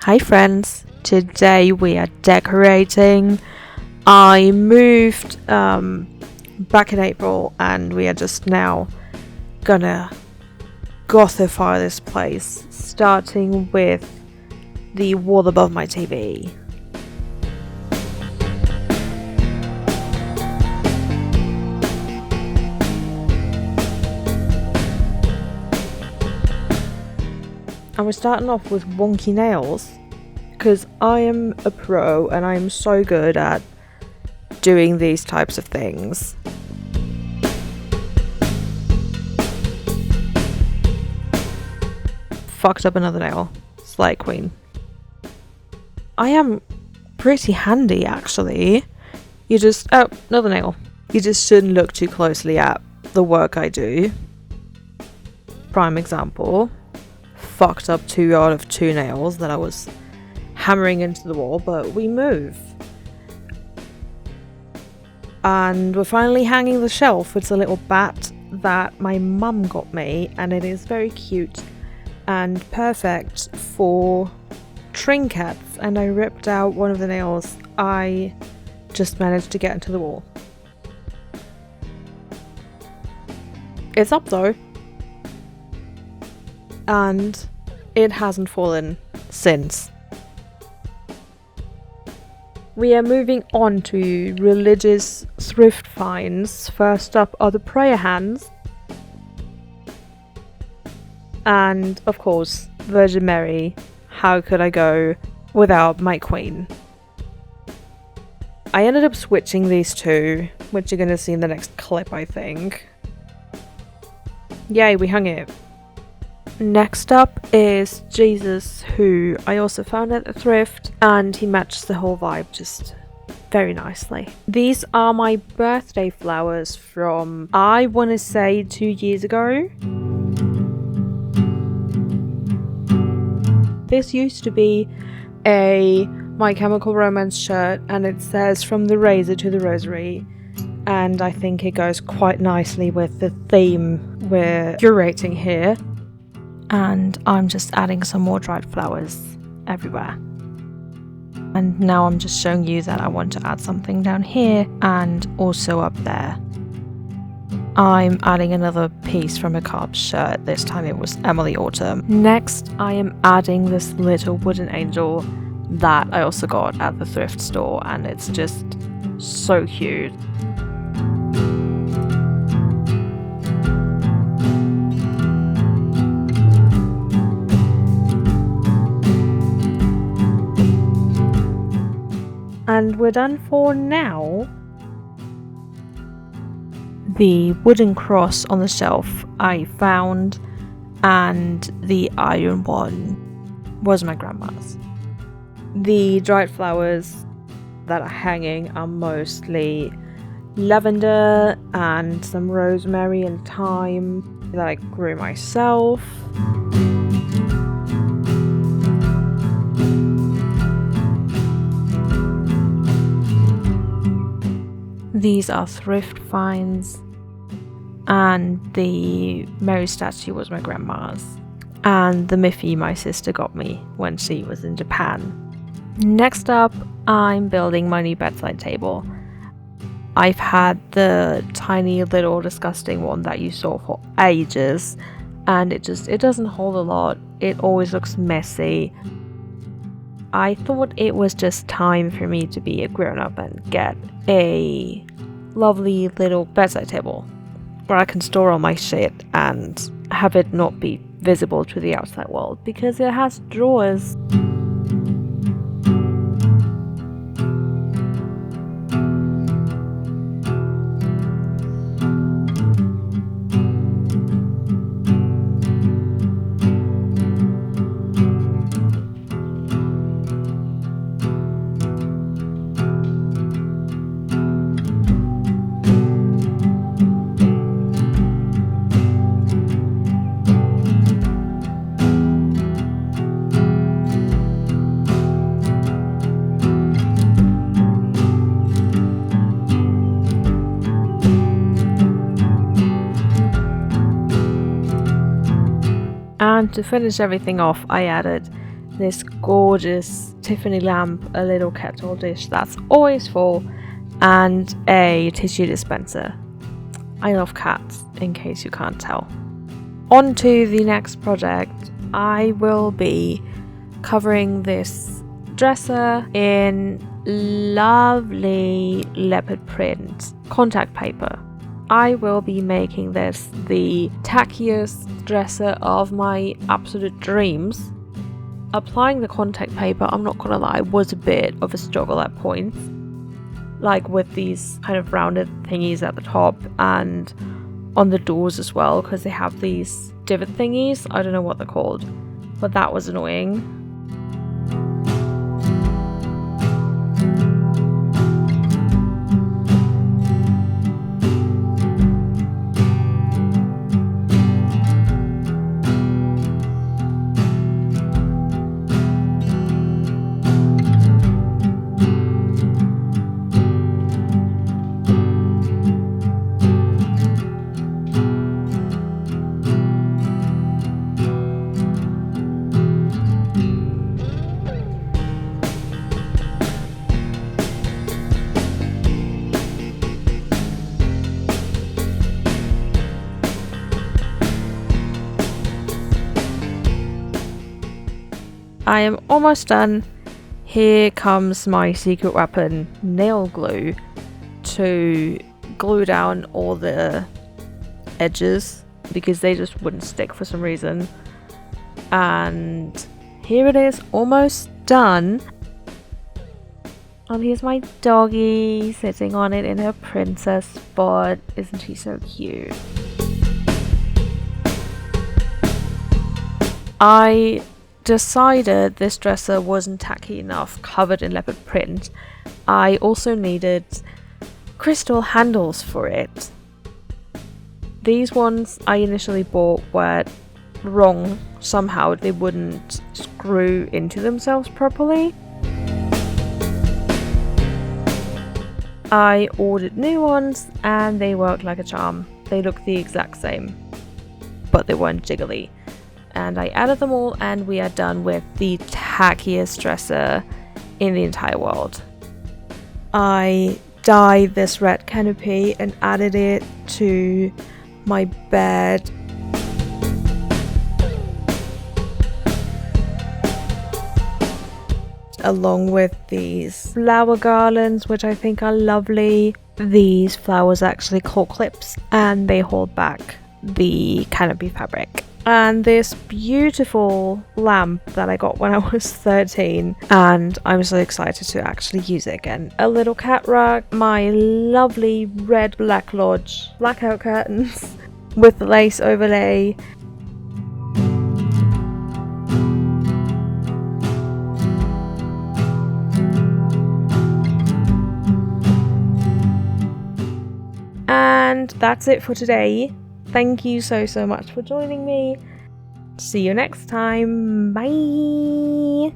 Hi friends, today we are decorating. I moved back in April and we are just now gonna gothify this place, starting with the wall above my TV. And we're starting off with wonky nails because I am a pro and I'm so good at doing these types of things. Fucked up another nail. Slay queen. I am pretty handy actually. Another nail. You just shouldn't look too closely at the work I do. Prime example. Fucked up 2 out of 2 nails that I was hammering into the wall, but we move. And we're finally hanging the shelf. It's a little bat that my mum got me, and it is very cute and perfect for trinkets. And I ripped out one of the nails I just managed to get into the wall. It's up though. And it hasn't fallen since. We are moving on to religious thrift finds. First up are the prayer hands. And of course, Virgin Mary. How could I go without my queen? I ended up switching these two, which you're going to see in the next clip, I think. Yay, we hung it. Next up is Jesus, who I also found at the thrift, and he matches the whole vibe just very nicely. These are my birthday flowers from, I want to say, 2 years ago. This used to be a My Chemical Romance shirt, and it says from the razor to the rosary, and I think it goes quite nicely with the theme we're curating here. And I'm just adding some more dried flowers everywhere. And now I'm just showing you that I want to add something down here and also up there. I'm adding another piece from a Carb shirt. This time it was Emily Autumn. Next, I am adding this little wooden angel that I also got at the thrift store, and it's just so cute. And we're done for now. The wooden cross on the shelf I found, and the iron one was my grandma's. The dried flowers that are hanging are mostly lavender and some rosemary and thyme that I grew myself. These are thrift finds, and the Mary statue was my grandma's, and the Miffy my sister got me when she was in Japan. Next up, I'm building my new bedside table. I've had the tiny little disgusting one that you saw for ages, and it doesn't hold a lot. It always looks messy. I thought it was just time for me to be a grown-up and get a lovely little bedside table where I can store all my shit and have it not be visible to the outside world because it has drawers. And to finish everything off, I added this gorgeous Tiffany lamp, a little kettle dish that's always full, and a tissue dispenser. I love cats, in case you can't tell. On to the next project. I will be covering this dresser in lovely leopard print contact paper. I will be making this the tackiest dresser of my absolute dreams. Applying the contact paper, I'm not gonna lie, was a bit of a struggle at points, like with these kind of rounded thingies at the top and on the doors as well, because they have these divot thingies. I don't know what they're called, but that was annoying. I am almost done. Here comes my secret weapon, nail glue, to glue down all the edges because they just wouldn't stick for some reason. And here it is, almost done. And here's my doggy sitting on it in her princess spot. Isn't she so cute? I decided this dresser wasn't tacky enough, covered in leopard print. I also needed crystal handles for it. These ones I initially bought were wrong somehow. They wouldn't screw into themselves properly. I ordered new ones and they worked like a charm. They look the exact same, but they weren't jiggly. And I added them all and we are done with the tackiest dresser in the entire world. I dyed this red canopy and added it to my bed. Along with these flower garlands, which I think are lovely. These flowers are actually claw clips and they hold back the canopy fabric. And this beautiful lamp that I got when I was 13, and I'm so excited to actually use it again. A little cat rug, my lovely red Black Lodge blackout curtains with the lace overlay. And that's it for today. Thank you so much for joining me. See you next time. Bye.